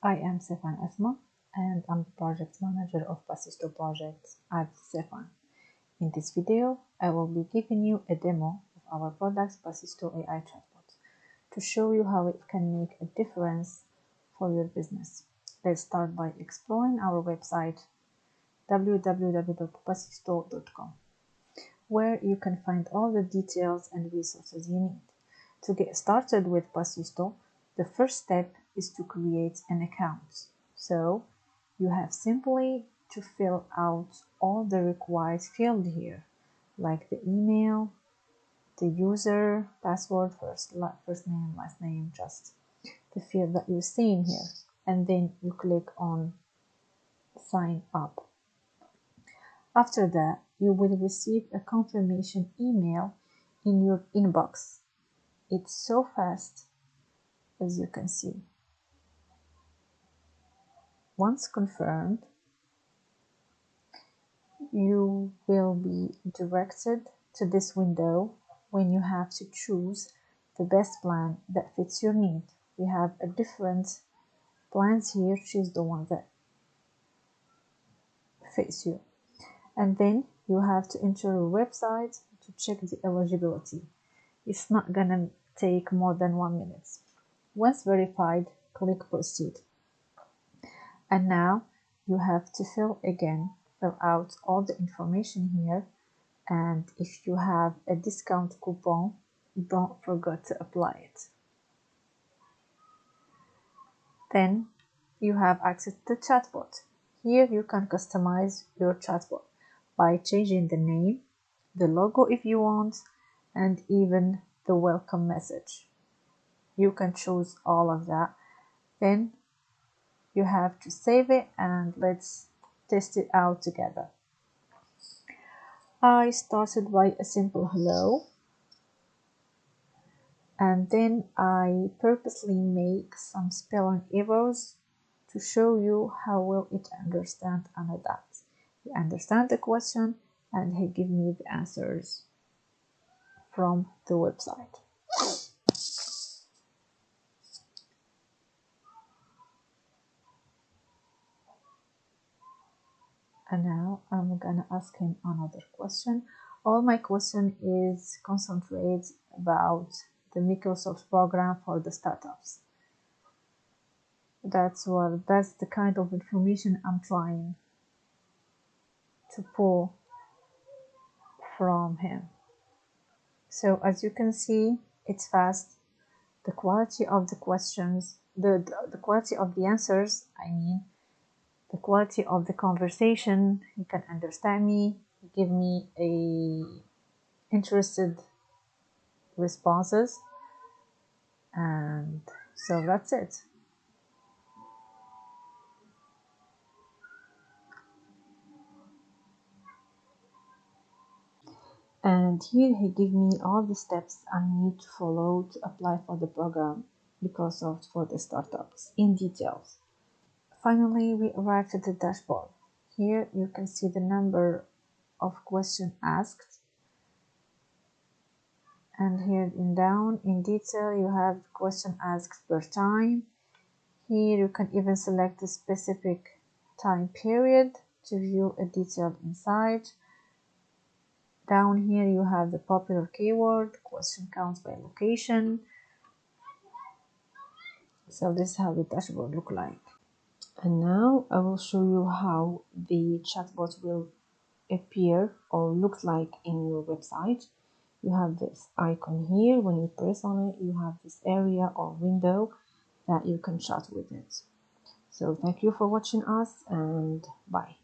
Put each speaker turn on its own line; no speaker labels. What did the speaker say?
I am Stefan Esma, and I'm the project manager of Passisto projects at Stefan. In this video, I will be giving you a demo of our product Passisto AI chatbot to show you how it can make a difference for your business. Let's start by exploring our website www.passisto.com, where you can find all the details and resources you need. To get started with Passisto, the first step is to create an account. So you have simply to fill out all the required fields here, like the email, the user, password, first name, last name, just the field that you're seeing here. And then you click on sign up. After that, you will receive a confirmation email in your inbox. It's so fast, as you can see. Once confirmed, you will be directed to this window when you have to choose the best plan that fits your need. We have a different plans here. Choose the one that fits you. And then you have to enter your website to check the eligibility. It's not gonna take more than 1 minute. Once verified, click proceed. And now you have to fill out all the information here, and if you have a discount coupon, don't forget to apply it. Then you have access to the chatbot. Here you can customize your chatbot by changing the name, the logo if you want, and even the welcome message. You can choose all of that. Then you have to save it, and let's test it out together. I started by a simple hello, and then I purposely make some spelling errors to show you how well it understands and adapts. He understands the question and he gives me the answers from the website. And now I'm gonna ask him another question. All my question is concentrated about the Microsoft program for the startups. That's the kind of information I'm trying to pull from him. So as you can see, it's fast. The quality of the questions, the quality of the answers, the quality of the conversation, he can understand me, give me interested responses, and so that's it. And here he gives me all the steps I need to follow to apply for the program Microsoft for the startups in details. Finally, we arrived at the dashboard. Here you can see the number of questions asked, and here down in detail you have question asked per time. Here you can even select a specific time period to view a detailed insight. Down here you have the popular keyword, question counts by location. So this is how the dashboard look like. And now I will show you how the chatbot will appear or look like in your website. You have this icon here. When you press on it, you have this area or window that you can chat with it. So thank you for watching us, and bye.